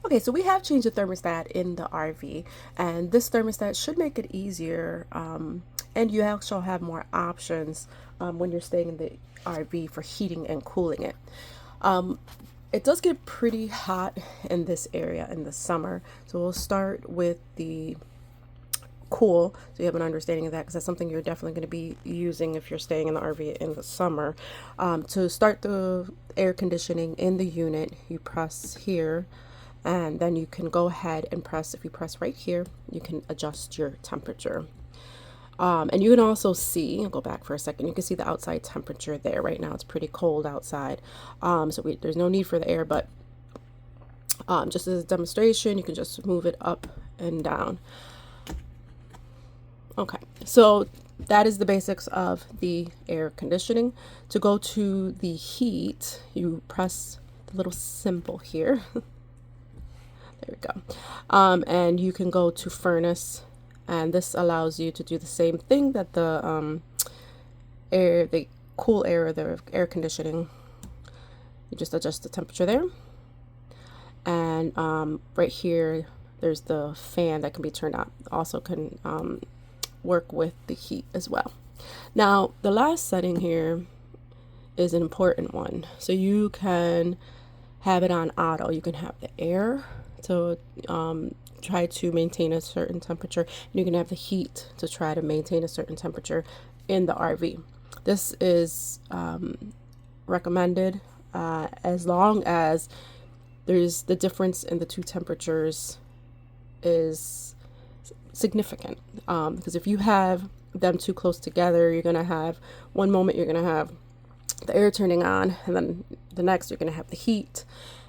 Okay, so we have changed the thermostat in the RV, and this thermostat should make it easier. And you also have more options when you're staying in the RV for heating and cooling it. Um, it does get pretty hot in this area in the summer, so we'll start with the cool so you have an understanding of that, because that's something you're definitely going to be using if you're staying in the RV in the summer. To start the air conditioning in the unit, you press here, and then you can go ahead and press, if you press right here, you can adjust your temperature. And you can also see, I'll go back for a second, you can see the outside temperature there. Right now it's pretty cold outside, there's no need for the air, but just as a demonstration, you can just move it up and down. Okay, so that is the basics of the air conditioning. To go to the heat, you press the little symbol here. There we go. And you can go to furnace, and this allows you to do the same thing that the cool air, the air conditioning. You just adjust the temperature there, and right here, there's the fan that can be turned on. Also can work with the heat as well. Now, the last setting here is an important one. So you can have it on auto. You can have the air to try to maintain a certain temperature, and you can have the heat to try to maintain a certain temperature in the RV. This is recommended as long as there's the difference in the two temperatures is significant, because if you have them too close together, you're going to have one moment you're going to have the air turning on, and then the next you're going to have the heat,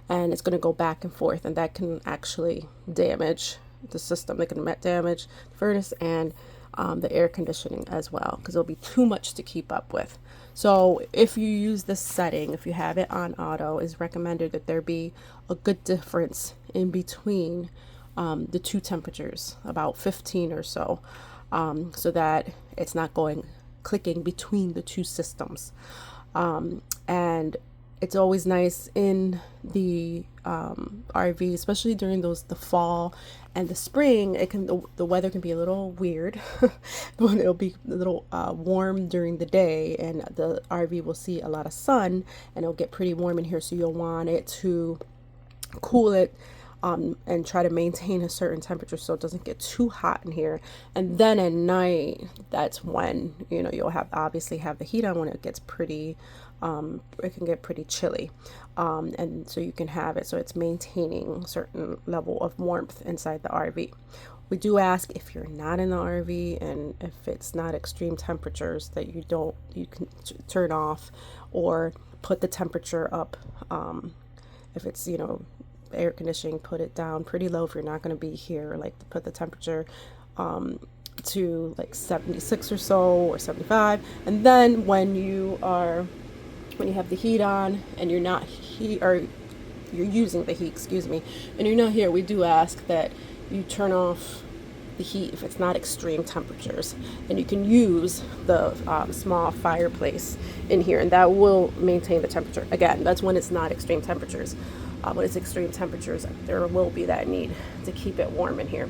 and it's going to go back and forth, and that can actually damage the system. They can damage the furnace and the air conditioning as well, because it'll be too much to keep up with. So if you use this setting, if you have it on auto, it's recommended that there be a good difference in between the two temperatures, about 15 or so, so that it's not going clicking between the two systems. And it's always nice in the RV, especially during the fall and the spring. The weather can be a little weird, but it'll be a little warm during the day, and the RV will see a lot of sun, and it'll get pretty warm in here. So you'll want it to cool it and try to maintain a certain temperature so it doesn't get too hot in here. And then at night, that's when you'll obviously have the heat on when it gets pretty it can get pretty chilly, and so you can have it so it's maintaining a certain level of warmth inside the RV. We do ask, if you're not in the RV and if it's not extreme temperatures, that you can turn off or put the temperature up. If it's air conditioning, put it down pretty low if you're not going to be here, like put the temperature to like 76 or so, or 75. And then when you have the heat on and you're not or you're using the heat, excuse me, and you're not here, we do ask that you turn off the heat if it's not extreme temperatures, and you can use the small fireplace in here, and that will maintain the temperature. Again, that's when it's not extreme temperatures. When it's extreme temperatures, there will be that need to keep it warm in here.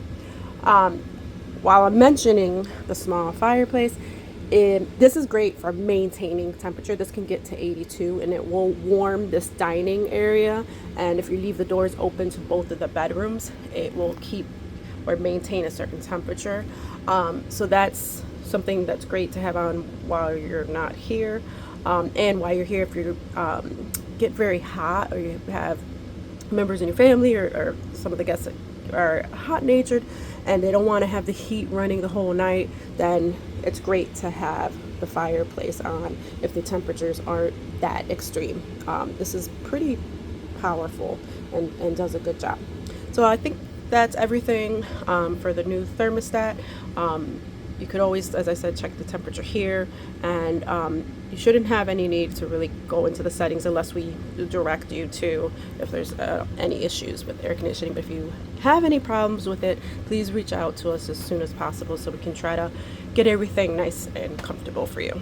While I'm mentioning the small fireplace, this is great for maintaining temperature. This can get to 82, and it will warm this dining area. And if you leave the doors open to both of the bedrooms, it will keep or maintain a certain temperature. So that's something that's great to have on while you're not here. And while you're here, if you get very hot, or you have members in your family, or some of the guests that are hot-natured and they don't want to have the heat running the whole night, then it's great to have the fireplace on if the temperatures aren't that extreme. This is pretty powerful and does a good job. So I think that's everything for the new thermostat. You could always, as I said, check the temperature here, and you shouldn't have any need to really go into the settings unless we direct you to if there's any issues with air conditioning. But if you have any problems with it, please reach out to us as soon as possible so we can try to get everything nice and comfortable for you.